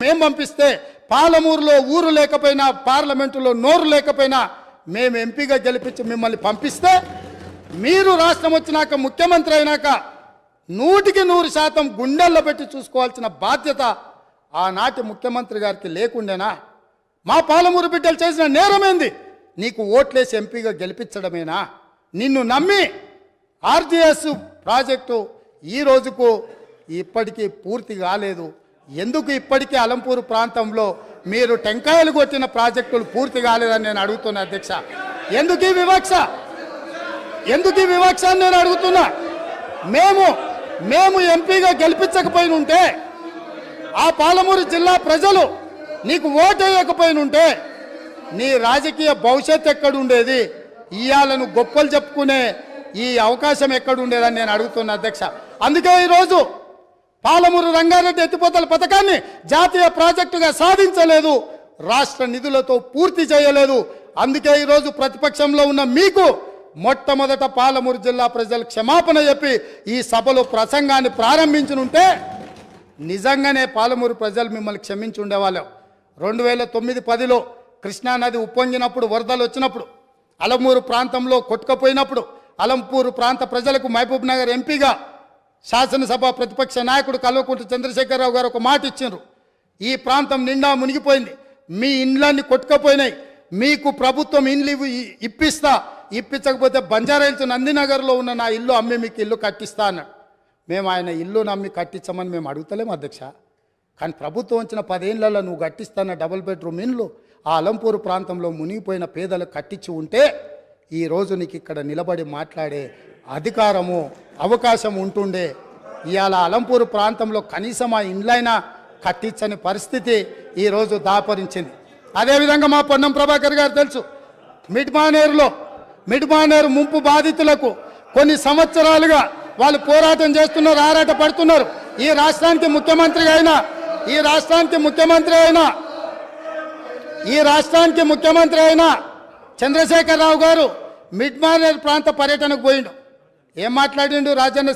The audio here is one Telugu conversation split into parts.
మేము పంపిస్తే పాలమూరులో ఊరు లేకపోయినా పార్లమెంటులో నోరు లేకపోయినా మేము ఎంపీగా గెలిపించి మిమ్మల్ని పంపిస్తే మీరు రాష్ట్రం వచ్చినాక ముఖ్యమంత్రి అయినాక 100% గుండెల్లో పెట్టి చూసుకోవాల్సిన బాధ్యత ఆనాటి ముఖ్యమంత్రి గారికి లేకుండేనా? మా పాలమూరు బిడ్డలు చేసిన నేరమేంది? నీకు ఓట్లేసి ఎంపీగా గెలిపించడమేనా? నిన్ను నమ్మి ఆర్జీఎస్ ప్రాజెక్టు ఈ రోజుకు ఇప్పటికీ పూర్తి కాలేదు. ఎందుకు ఇప్పటికీ అలంపూరు ప్రాంతంలో మీరు టెంకాయలు కొట్టిన ప్రాజెక్టులు పూర్తి కాలేదని నేను అడుగుతున్నా అధ్యక్ష. ఎందుకు ఈ వివక్ష? ఎందుకు ఈ వివక్ష అని నేను అడుగుతున్నా. మేము ఎంపీగా గెలిపించకపోయిన ఉంటే, ఆ పాలమూరు జిల్లా ప్రజలు నీకు ఓటు వేయకపోయినుంటే నీ రాజకీయ భవిష్యత్తు ఎక్కడుండేది? ఇయాలను గొప్పలు చెప్పుకునే ఈ అవకాశం ఎక్కడుండేదని నేను అడుగుతున్నా అధ్యక్ష. అందుకే ఈరోజు పాలమూరు రంగారెడ్డి ఎత్తిపోతల పథకాన్ని జాతీయ ప్రాజెక్టుగా సాధించలేదు, రాష్ట్ర నిధులతో పూర్తి చేయలేదు. అందుకే ఈరోజు ప్రతిపక్షంలో ఉన్న మీకు మొట్టమొదట పాలమూరు జిల్లా ప్రజలు క్షమాపణ చెప్పి ఈ సభలో ప్రసంగాన్ని ప్రారంభించనుంటే నిజంగానే పాలమూరు ప్రజలు మిమ్మల్ని క్షమించి ఉండేవాళ్ళం. 2009-10లో కృష్ణానది ఉప్పొంగినప్పుడు, వరదలు వచ్చినప్పుడు, అలంపూరు ప్రాంతంలో కొట్టుకుపోయినప్పుడు అలంపూరు ప్రాంత ప్రజలకు మహబూబ్ నగర్ ఎంపీగా శాసనసభ ప్రతిపక్ష నాయకుడు కల్వకుంట్ల చంద్రశేఖరరావు గారు ఒక మాట ఇచ్చిండ్రు. ఈ ప్రాంతం నిండా మునిగిపోయింది, మీ ఇండ్లన్నీ కొట్టుకుపోయినాయి, మీకు ప్రభుత్వం ఇండ్లు ఇప్పించకపోతే బంజారాహిల్స్ నందినగర్లో ఉన్న నా ఇల్లు అమ్మి మీకు ఇల్లు కట్టిస్తా అన్నాడు. మేము ఆయన ఇల్లు నమ్మి కట్టించమని మేము అడుగుతలేము అధ్యక్ష. కానీ ప్రభుత్వం వచ్చిన 10 ఏళ్లలో నువ్వు కట్టిస్తాన్న డబుల్ బెడ్రూమ్ ఇండ్లు ఆ అలంపూరు ప్రాంతంలో మునిగిపోయిన పేదలకు కట్టించి ఉంటే ఈరోజు నీకు ఇక్కడ నిలబడి మాట్లాడే అధికారము అవకాశం ఉంటుండే. ఇవాళ అలంపూరు ప్రాంతంలో కనీసం ఆ ఇండ్లైనా కట్టించని పరిస్థితి ఈరోజు దాపరించింది. అదేవిధంగా మా పొన్నం ప్రభాకర్ గారు తెలుసు, మిడ్మానేరు ముంపు బాధితులకు కొన్ని సంవత్సరాలుగా వాళ్ళు పోరాటం చేస్తున్నారు, ఆరాట పడుతున్నారు. ఈ రాష్ట్రానికి ముఖ్యమంత్రి అయిన చంద్రశేఖరరావు గారు మిడ్మానేరు ప్రాంత పర్యటనకు పోయిండు. ఏం మాట్లాడిండు? రాజన్న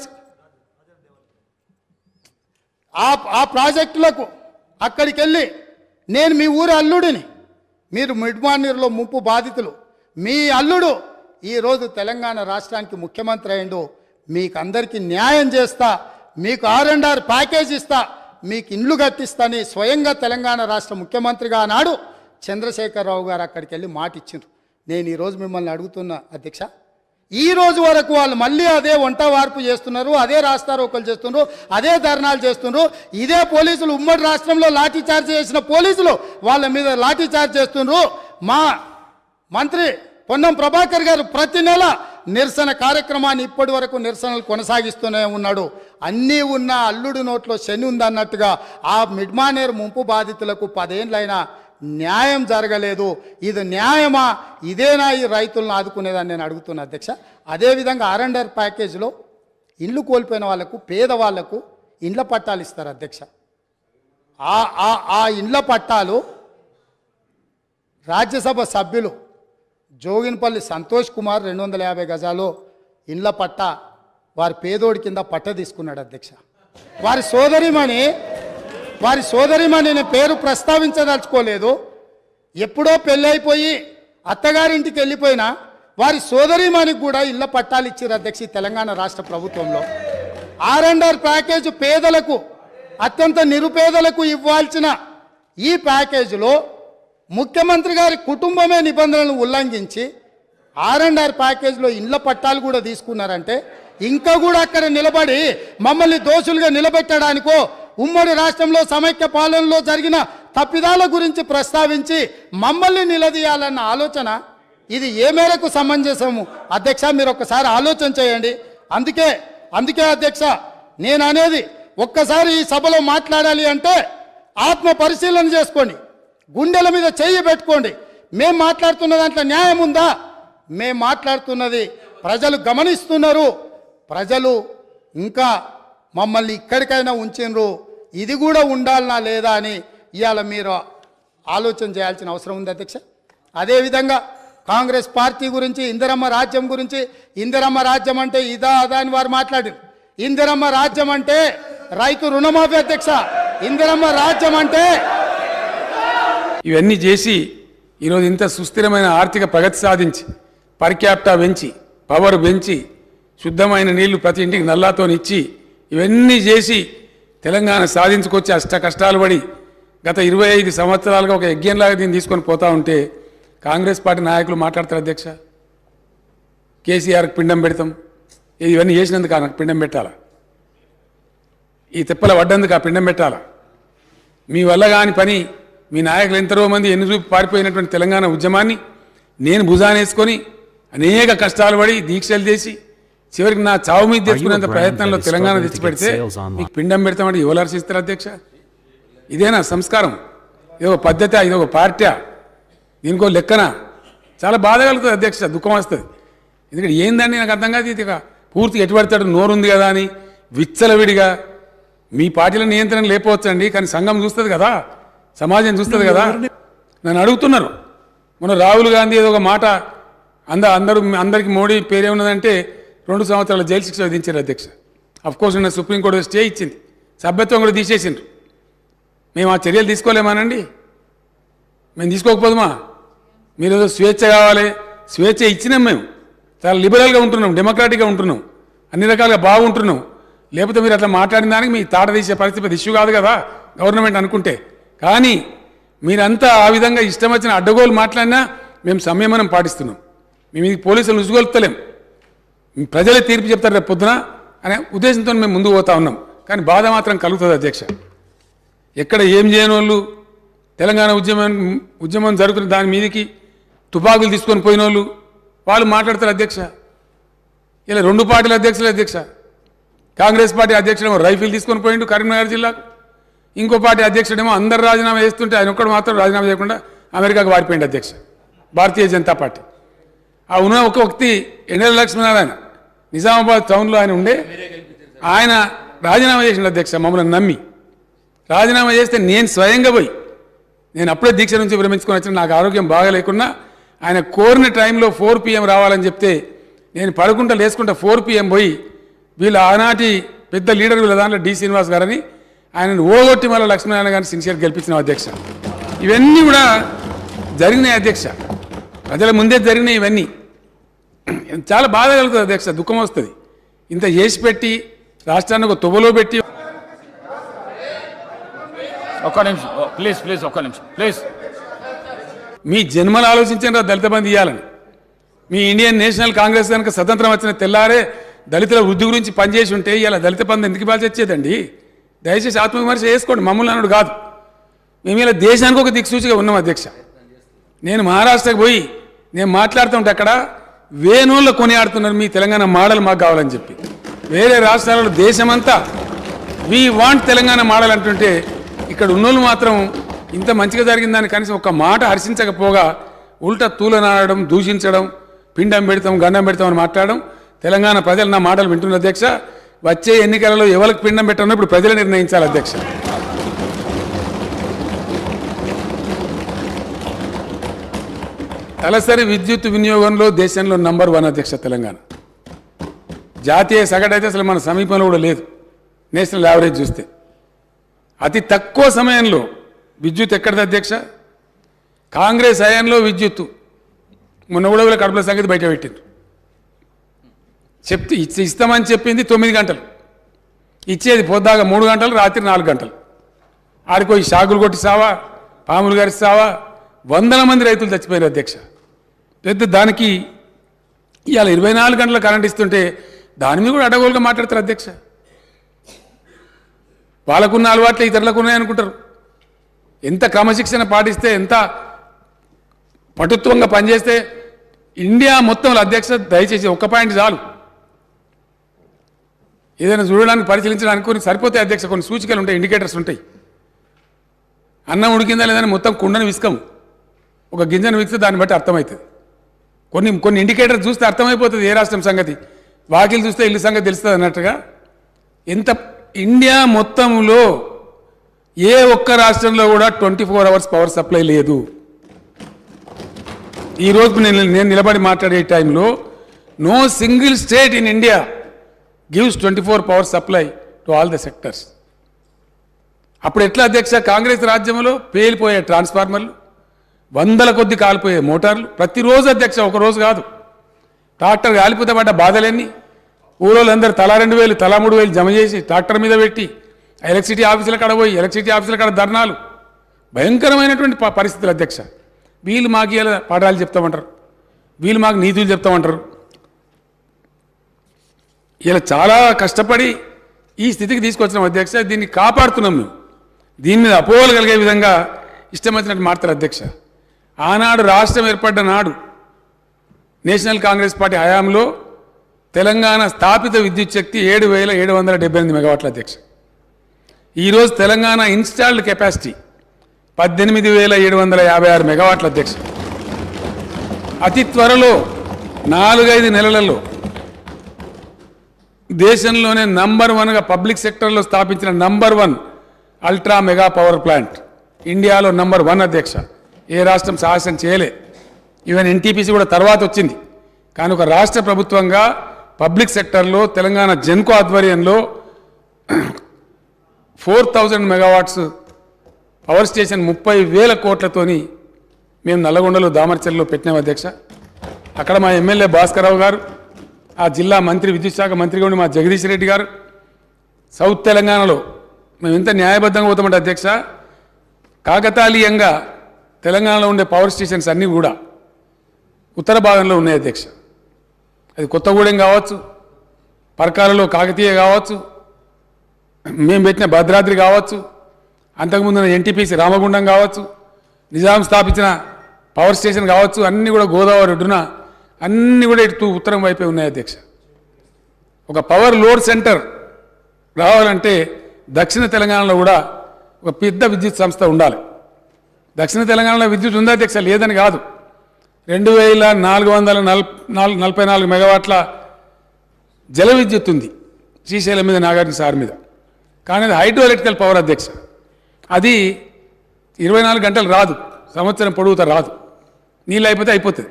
ఆ ప్రాజెక్టులకు అక్కడికి వెళ్ళి, నేను మీ ఊరు అల్లుడిని, మీరు మిడ్మానేరులో ముంపు బాధితులు, మీ అల్లుడు ఈరోజు తెలంగాణ రాష్ట్రానికి ముఖ్యమంత్రి అయిండు, మీకు అందరికీ న్యాయం చేస్తా, మీకు R&R ప్యాకేజ్ ఇస్తా, మీకు ఇండ్లు కట్టిస్తాని స్వయంగా తెలంగాణ రాష్ట్ర ముఖ్యమంత్రిగా ఆనాడు చంద్రశేఖరరావు గారు అక్కడికి వెళ్ళి మాట ఇచ్చిండ్రు. నేను ఈరోజు మిమ్మల్ని అడుగుతున్నా అధ్యక్ష, ఈ రోజు వరకు వాళ్ళు మళ్ళీ అదే వంట వార్పు చేస్తున్నారు, అదే రాస్తారోకలు చేస్తున్నారు, అదే ధర్నాలు చేస్తున్నారు. ఇదే పోలీసులు ఉమ్మడి రాష్ట్రంలో లాఠీ చార్జ్ చేసిన పోలీసులు వాళ్ళ మీద లాఠీ చార్జ్ చేస్తున్నారు. మా మంత్రి పొన్నం ప్రభాకర్ గారు ప్రతి నెల నిరసన కార్యక్రమాన్ని ఇప్పటి వరకు నిరసనలు కొనసాగిస్తూనే ఉన్నాడు. అన్నీ ఉన్న అల్లుడు నోట్లో శని ఉందన్నట్టుగా ఆ మిడ్మానేరు ముంపు బాధితులకు 10 ఏళ్ళైనా న్యాయం జరగలేదు. ఇది న్యాయమా? ఇదేనా ఈ రైతులను ఆదుకునేదని నేను అడుగుతున్నా అధ్యక్ష. అదేవిధంగా R&R ప్యాకేజీలో ఇండ్లు కోల్పోయిన వాళ్లకు, పేదవాళ్లకు ఇండ్ల పట్టాలు ఇస్తారు అధ్యక్ష. ఆ ఇండ్ల పట్టాలు రాజ్యసభ సభ్యులు జోగిన్పల్లి సంతోష్ కుమార్ 250 గజాలు ఇండ్ల పట్ట వారి పేదోడి కింద పట్ట తీసుకున్నాడు అధ్యక్ష. వారి సోదరిమణి నేను పేరు ప్రస్తావించదలుచుకోలేదు. ఎప్పుడో పెళ్ళైపోయి అత్తగారింటికి వెళ్ళిపోయినా వారి సోదరిమణికి కూడా ఇళ్ల పట్టాలు ఇచ్చారు అధ్యక్ష తెలంగాణ రాష్ట్ర ప్రభుత్వంలో. R&R ప్యాకేజ్ పేదలకు, అత్యంత నిరుపేదలకు ఇవ్వాల్సిన ఈ ప్యాకేజీలో ముఖ్యమంత్రి గారి కుటుంబమే నిబంధనలను ఉల్లంఘించి R&R ప్యాకేజీలో ఇండ్ల పట్టాలు కూడా తీసుకున్నారంటే, ఇంకా కూడా అక్కడ నిలబడి మమ్మల్ని దోషులుగా నిలబెట్టడానికో, ఉమ్మడి రాష్ట్రంలో సమైక్య పాలనలో జరిగిన తప్పిదాల గురించి ప్రస్తావించి మమ్మల్ని నిలదీయాలన్న ఆలోచన ఇది ఏ మేరకు సమంజసము అధ్యక్ష? మీరు ఒక్కసారి ఆలోచన చేయండి. అందుకే అధ్యక్ష నేను అనేది, ఒక్కసారి ఈ సభలో మాట్లాడాలి అంటే ఆత్మ పరిశీలన చేసుకోండి, గుండెల మీద చెయ్యి పెట్టుకోండి. మేము మాట్లాడుతున్న దాంట్లో న్యాయం ఉందా? మేము మాట్లాడుతున్నది ప్రజలు గమనిస్తున్నారు. ప్రజలు ఇంకా మమ్మల్ని ఇక్కడికైనా ఉంచినరు, ఇది కూడా ఉండాలనా లేదా అని ఇవాళ మీరు ఆలోచన చేయాల్సిన అవసరం ఉంది అధ్యక్ష. అదేవిధంగా కాంగ్రెస్ పార్టీ గురించి, ఇందిరమ్మ రాజ్యం గురించి, ఇందిరమ్మ రాజ్యం అంటే ఇదా అదా అని వారు మాట్లాడారు. ఇందిరమ్మ రాజ్యం అంటే రైతు రుణమాఫీ అధ్యక్ష. ఇందిరమ్మ రాజ్యం అంటే ఇవన్నీ చేసి ఈరోజు ఇంత సుస్థిరమైన ఆర్థిక ప్రగతి సాధించి పర్ క్యాపిటా పెంచి పవర్ పెంచి శుద్ధమైన నీళ్లు ప్రతి ఇంటికి నల్లాతోనిచ్చి ఇవన్నీ చేసి తెలంగాణ సాధించుకొచ్చి అష్ట కష్టాలు పడి గత 25 సంవత్సరాలుగా ఒక యజ్ఞంలాగా దీన్ని తీసుకొని పోతా ఉంటే కాంగ్రెస్ పార్టీ నాయకులు మాట్లాడతారు అధ్యక్ష. కేసీఆర్కి పిండం పెడతాం, ఇవన్నీ చేసినందుకు నాకు పిండం పెట్టాలా? ఈ తిప్పల పడ్డందుకు ఆ పిండం పెట్టాలా? మీ వల్ల కాని పని మీ నాయకులు ఎంతరో మంది ఎన్ని చూపి పారిపోయినటువంటి తెలంగాణ ఉద్యమాన్ని నేను భుజానేసుకొని అనేక కష్టాలు పడి దీక్షలు చేసి చివరికి నా చావు మీద తెచ్చుకునేంత ప్రయత్నంలో తెలంగాణ తెచ్చిపెడితే మీకు పిండం పెడతామంటే ఎవరు హర్షిస్తారు అధ్యక్ష? ఇదేనా సంస్కారం? ఇదొక పద్ధతి, ఇదొక పార్టీ, దీనికో లెక్కన? చాలా బాధ కలుగుతుంది అధ్యక్ష, దుఃఖం వస్తుంది. ఎందుకంటే ఏందండి నాకు అర్థం కాదు. ఇది పూర్తి ఎటుపడతాడు నోరుంది కదా అని విచ్చలవిడిగా మీ పార్టీల నియంత్రణ లేకపోవచ్చండి, కానీ సంఘం చూస్తుంది కదా, సమాజం చూస్తుంది కదా. నన్ను అడుగుతున్నారు మొన్న రాహుల్ గాంధీ ఏదో ఒక మాట అందరికి మోడీ పేరే ఉన్నదంటే 2 సంవత్సరాల జైలు శిక్ష విధించారు అధ్యక్ష. అఫ్కోర్స్ నిన్న సుప్రీంకోర్టు స్టే ఇచ్చింది, సభ్యత్వం కూడా తీసేసిండ్రు. మేము ఆ చర్యలు తీసుకోలేమానండి? మేము తీసుకోకపోదుమా? మీరు ఏదో స్వేచ్ఛ కావాలి, స్వేచ్ఛ ఇచ్చినాం. మేము చాలా లిబరల్గా ఉంటున్నాం, డెమోక్రాటిక్గా ఉంటున్నాం, అన్ని రకాలుగా బాగుంటున్నాం. లేకపోతే మీరు అట్లా మాట్లాడిన దానికి మీ తాట తీసే పరిస్థితి ఇష్యూ కాదు కదా గవర్నమెంట్ అనుకుంటే. కానీ మీరంతా ఆ విధంగా ఇష్టం వచ్చిన అడ్డగోలు మాట్లాడినా మేము సంయమనం పాటిస్తున్నాం. మేము ఇది పోలీసులు ఉసుగొలుపుతలేం, ప్రజలే తీర్పు చెప్తారు రేపు పొద్దున అనే ఉద్దేశంతో మేము ముందుకు పోతా ఉన్నాం. కానీ బాధ మాత్రం కలుగుతుంది అధ్యక్ష. ఎక్కడ ఏం చేయని వాళ్ళు తెలంగాణ ఉద్యమం జరుగుతున్న దాని మీదకి తుపాకులు తీసుకొని పోయిన వాళ్ళు మాట్లాడతారు అధ్యక్ష. ఇలా 2 పార్టీల అధ్యక్షులు అధ్యక్ష. కాంగ్రెస్ పార్టీ అధ్యక్షుడేమో రైఫిల్ తీసుకొని పోయిండు కరీంనగర్ జిల్లాకు, ఇంకో పార్టీ అధ్యక్షుడేమో అందరు రాజీనామా చేస్తుంటే ఆయన ఒక్కడు మాత్రం రాజీనామా చేయకుండా అమెరికాకు వారిపోయింది అధ్యక్ష. భారతీయ జనతా పార్టీ ఆ ఉన్న ఒక వ్యక్తి ఎన్ఎల్ లక్ష్మీనారాయణ నిజామాబాద్ టౌన్లో ఆయన ఉండే, ఆయన రాజీనామా చేసిండు అధ్యక్ష. మమ్మల్ని నమ్మి రాజీనామా చేస్తే నేను స్వయంగా పోయి, నేను అప్పుడే దీక్ష నుంచి విరమించుకొని వచ్చిన, నాకు ఆరోగ్యం బాగా లేకున్నా ఆయన కోరిన టైంలో 4 PM రావాలని చెప్తే నేను పడుకుంటా లేసుకుంటా 4 PM పోయి వీళ్ళ ఆనాటి పెద్ద లీడర్ వీళ్ళ దాంట్లో డి శ్రీనివాస్ గారని ఆయనను ఓగొట్టి మళ్ళీ లక్ష్మీనారాయణ గారిని సిన్సియర్ గెలిపించిన అధ్యక్ష. ఇవన్నీ కూడా జరిగినాయి అధ్యక్ష, ప్రజల ముందే జరిగినాయి. ఇవన్నీ చాలా బాధ కలుగుతుంది అధ్యక్ష, దుఃఖం వస్తుంది. ఇంత చేసి పెట్టి రాష్ట్రాన్ని ఒక తొవ్వలో పెట్టి. ఒక్క నిమిషం ప్లీజ్ ప్లీజ్ ఒక్క నిమిషం ప్లీజ్. మీ జన్మలు ఆలోచించారు దళిత బంధు ఇవ్వాలని. మీ ఇండియన్ నేషనల్ కాంగ్రెస్ కనుక స్వతంత్రం వచ్చిన తెల్లారే దళితుల వృద్ధి గురించి పనిచేసి ఉంటే ఇలా దళిత బంధు ఎందుకు ఇవ్వాల్సి వచ్చేదండి? దయచేసి ఆత్మవిమర్శ చేసుకోండి, మమ్మల్ని అన్నాడు కాదు. మేము ఇలా దేశానికి ఒక దిక్సూచిగా ఉన్నాం అధ్యక్ష. నేను మహారాష్ట్రకు పోయి నేను మాట్లాడుతుంటే అక్కడ వేణువుల్లో కొనియాడుతున్నారు మీ తెలంగాణ మోడల్ మాకు కావాలని చెప్పి. వేరే రాష్ట్రాలలో దేశమంతా వీ వాంట్ తెలంగాణ మోడల్ అంటుంటే ఇక్కడ ఉన్నోళ్ళు మాత్రం ఇంత మంచిగా జరిగిందని కనీసం ఒక మాట హర్షించకపోగా ఉల్టా తూలనాడడం, దూషించడం, పిండం పెడతాం గండం పెడతాం అని మాట్లాడడం. తెలంగాణ ప్రజలు నా మాటలు వింటున్న అధ్యక్ష. వచ్చే ఎన్నికలలో ఎవరికి పిండం పెట్టాలో ఇప్పుడు ప్రజలు నిర్ణయించాలి అధ్యక్ష. తలసరి విద్యుత్ వినియోగంలో దేశంలో నంబర్ 1 అధ్యక్ష తెలంగాణ. జాతీయ సగటు అయితే అసలు మన సమీపంలో కూడా లేదు. నేషనల్ యావరేజ్ చూస్తే అతి తక్కువ సమయంలో విద్యుత్ ఎక్కడిది అధ్యక్ష? కాంగ్రెస్ హయాంలో విద్యుత్తు మొన్న కూడా కడుపుల సంగతి బయట పెట్టింది. ఇస్తామని చెప్పింది 9 గంటలు, ఇచ్చేది పొద్దాగా 3 గంటలు, రాత్రి 4 గంటలు. ఆడిపోయి షాకులు కొట్టి సావా, పాములు గారి సావా, వందల మంది రైతులు చచ్చిపోయారు అధ్యక్ష. పెద్ద దానికి ఇవాళ 24 గంటల కరెంట్ ఇస్తుంటే దాని మీద కూడా అడగోలుగా మాట్లాడతారు అధ్యక్ష. వాళ్ళకున్న అలవాట్లు ఇతరులకు ఉన్నాయనుకుంటారు. ఎంత క్రమశిక్షణ పాటిస్తే, ఎంత పటుత్వంగా పనిచేస్తే ఇండియా మొత్తంలో అధ్యక్ష దయచేసి ఒక్క పాయింట్ చాలు, ఏదైనా చూడడానికి పరిశీలించడానికి కొన్ని సరిపోతాయి అధ్యక్ష. కొన్ని సూచికలు ఉంటాయి, ఇండికేటర్స్ ఉంటాయి. అన్నం ఉడికిందా లేదని మొత్తం కుండను విసుకము, ఒక గింజను విసిస్తే దాన్ని బట్టి అర్థమవుతుంది. కొన్ని ఇండికేటర్స్ చూస్తే అర్థమైపోతుంది ఏ రాష్ట్రం సంగతి. వాకిలు చూస్తే ఇల్లు సంగతి తెలుస్తుంది అన్నట్టుగా. ఎంత ఇండియా మొత్తంలో ఏ ఒక్క రాష్ట్రంలో కూడా 24 hours పవర్ సప్లై లేదు. ఈరోజు నేను నిలబడి మాట్లాడే టైంలో no single state in India gives 24 power supply to all the sectors. అప్పుడు ఎట్లా అధ్యక్ష? కాంగ్రెస్ రాజ్యంలో పేలిపోయే ట్రాన్స్ఫార్మర్లు, వందల కొద్ది కాలిపోయే మోటార్లు ప్రతిరోజు అధ్యక్ష, ఒక రోజు కాదు. ట్రాక్టర్ కాలిపోతే పడ్డ బాధలన్నీ ఊరోళ్ళందరూ తలా 2,000 తలా 3,000 జమ చేసి ట్రాక్టర్ మీద పెట్టి ఎలక్ట్రిసిటీ ఆఫీసుల కాడ పోయి ఎలక్ట్రిసిటీ ఆఫీసుల కాడ ధర్నాలు, భయంకరమైనటువంటి పరిస్థితులు అధ్యక్ష. వీళ్ళు మాకు ఇలా పాఠాలు చెప్తామంటారు, వీళ్ళు మాకు నీతులు చెప్తామంటారు. ఇలా చాలా కష్టపడి ఈ స్థితికి తీసుకొచ్చినాం అధ్యక్ష. దీన్ని కాపాడుతున్నాం మేము. దీని మీద అపోహలు కలిగే విధంగా ఇష్టం వచ్చినట్టు మాట్లాడతారు అధ్యక్ష. ఆనాడు రాష్ట్రం ఏర్పడ్డ నాడు నేషనల్ కాంగ్రెస్ పార్టీ హయాంలో తెలంగాణ స్థాపిత విద్యుత్ శక్తి 7,778 మెగావాట్ల అధ్యక్ష. ఈరోజు తెలంగాణ ఇన్స్టాల్డ్ కెపాసిటీ 18,756 మెగావాట్ల అధ్యక్ష. అతి త్వరలో 4-5 నెలలలో దేశంలోనే నంబర్ 1గా పబ్లిక్ సెక్టర్లో స్థాపించిన number 1 ultra mega power plant ఇండియాలో నంబర్ 1 అధ్యక్ష. ఏ రాష్ట్రం సాహసం చేయలే. ఈవెన్ ఎన్టీపీసీ కూడా తర్వాత వచ్చింది. కానీ ఒక రాష్ట్ర ప్రభుత్వంగా పబ్లిక్ సెక్టర్లో తెలంగాణ జెన్కో ఆధ్వర్యంలో 4,000 మెగావాట్స్ పవర్ స్టేషన్ 30,000 కోట్లతోని మేము నల్లగొండలో దామర్చల్లో పెట్టినాం అధ్యక్ష. అక్కడ మా ఎమ్మెల్యే భాస్కరరావు గారు, ఆ జిల్లా మంత్రి విద్యుత్ శాఖ మంత్రిగా ఉండి మా జగదీష్ రెడ్డి గారు, సౌత్ తెలంగాణలో మేము ఎంత న్యాయబద్ధంగా పోతామంటే అధ్యక్ష, కాకతాళీయంగా తెలంగాణలో ఉండే పవర్ స్టేషన్స్ అన్నీ కూడా ఉత్తర భాగంలో ఉన్నాయి అధ్యక్ష. అది కొత్తగూడెం కావచ్చు, పరకాలలో కాకతీయ కావచ్చు, మేము పెట్టిన భద్రాద్రి కావచ్చు, అంతకుముందు ఎన్టీపీసీ రామగుండం కావచ్చు, నిజాం స్థాపించిన పవర్ స్టేషన్ కావచ్చు, అన్నీ కూడా గోదావరి ఒడ్డున అన్నీ కూడా ఇటు ఉత్తరం వైపే ఉన్నాయి అధ్యక్ష. ఒక పవర్ లోడ్ సెంటర్ రావాలంటే దక్షిణ తెలంగాణలో కూడా ఒక పెద్ద విద్యుత్ సంస్థ ఉండాలి. దక్షిణ తెలంగాణలో విద్యుత్ ఉందా అధ్యక్ష? లేదని కాదు. 2,444 మెగావాట్ల జల విద్యుత్ ఉంది శ్రీశైలం మీద, నాగార్జున సార్ మీద. కానీ అది హైడ్రో ఎలక్ట్రికల్ పవర్ అధ్యక్ష. అది 24 గంటలు రాదు, సంవత్సరం పొడుగుతా రాదు, నీళ్ళు అయిపోతే అయిపోతుంది.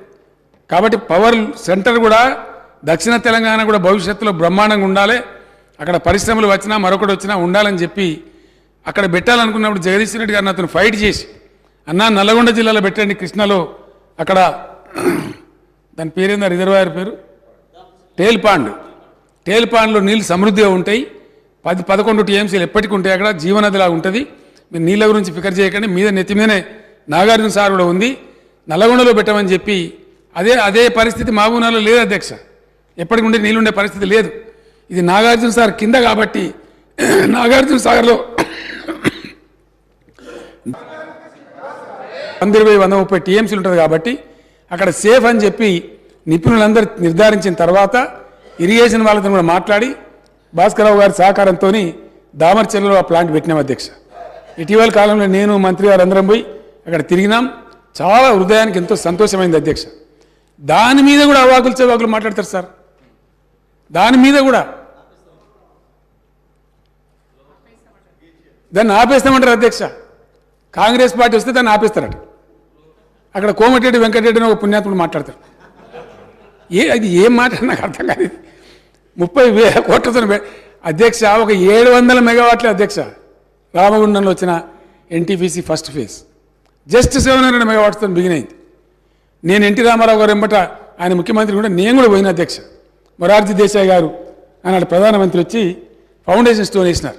కాబట్టి పవర్ సెంటర్ కూడా దక్షిణ తెలంగాణ కూడా భవిష్యత్తులో బ్రహ్మాండంగా ఉండాలి. అక్కడ పరిశ్రమలు వచ్చినా మరొకటి వచ్చినా ఉండాలని చెప్పి అక్కడ పెట్టాలనుకున్నప్పుడు జగదీష్ రెడ్డి గారిని అతను ఫైట్ చేసి, అన్నా నల్లగొండ జిల్లాలో పెట్టండి, కృష్ణలో అక్కడ దాని పేరేందా రిజర్వాయర్ పేరు టేల్ పాండ్లో నీళ్ళు సమృద్ధిగా ఉంటాయి, 10-11 టీఎంసీలు ఎప్పటికీ ఉంటాయి, అక్కడ జీవనదిలా ఉంటుంది. మీరు నీళ్ళ గురించి ఫికర్ చేయకండి, మీద నెత్తి మీదనే నాగార్జున సార్ కూడా ఉంది, నల్లగొండలో పెట్టమని చెప్పి అదే పరిస్థితి మహబూబ్నగర్లో లేదు అధ్యక్ష. ఎప్పటికి ఉండే నీళ్ళు ఉండే పరిస్థితి లేదు. ఇది నాగార్జున సార్ కింద కాబట్టి నాగార్జున సాగర్లో 120-130 టీఎంసీలు ఉంటుంది కాబట్టి అక్కడ సేఫ్ అని చెప్పి నిపుణులందరూ నిర్ధారించిన తర్వాత ఇరిగేషన్ వాళ్ళతో కూడా మాట్లాడి భాస్కరరావు గారి సహకారంతో దామర్చెల్లో ఆ ప్లాంట్ పెట్టినాం అధ్యక్ష. ఇటీవల కాలంలో నేను మంత్రి గారు అందరం పోయి అక్కడ తిరిగినాం. చాలా హృదయానికి ఎంతో సంతోషమైంది అధ్యక్ష. దాని మీద కూడా అవాకులు చెవాకులు మాట్లాడతారు సార్. దాని మీద కూడా దాన్ని ఆపేస్తామంటారు అధ్యక్ష. కాంగ్రెస్ పార్టీ వస్తే దాన్ని ఆపేస్తారట. అక్కడ కోమటిరెడ్డి వెంకటరెడ్డి అని ఒక పుణ్యాత్ముడు మాట్లాడతారు. అది ఏం మాట నాకు అర్థం కాదు. 30,000 కోట్లతో అధ్యక్ష ఒక 700 మెగావాట్లే అధ్యక్ష. రామగుండంలో వచ్చిన ఎన్టీపీసీ ఫస్ట్ ఫేజ్ జస్ట్ 700 మెగావాట్స్తో బిగినైంది. నేను ఎన్టీ రామారావు గారు వెంబట ఆయన ముఖ్యమంత్రి కూడా నేను కూడా పోయిన అధ్యక్ష. మొరార్జీ దేశాయ్ గారు ఆనాడు ప్రధానమంత్రి వచ్చి ఫౌండేషన్ స్టోన్ వేసినారు.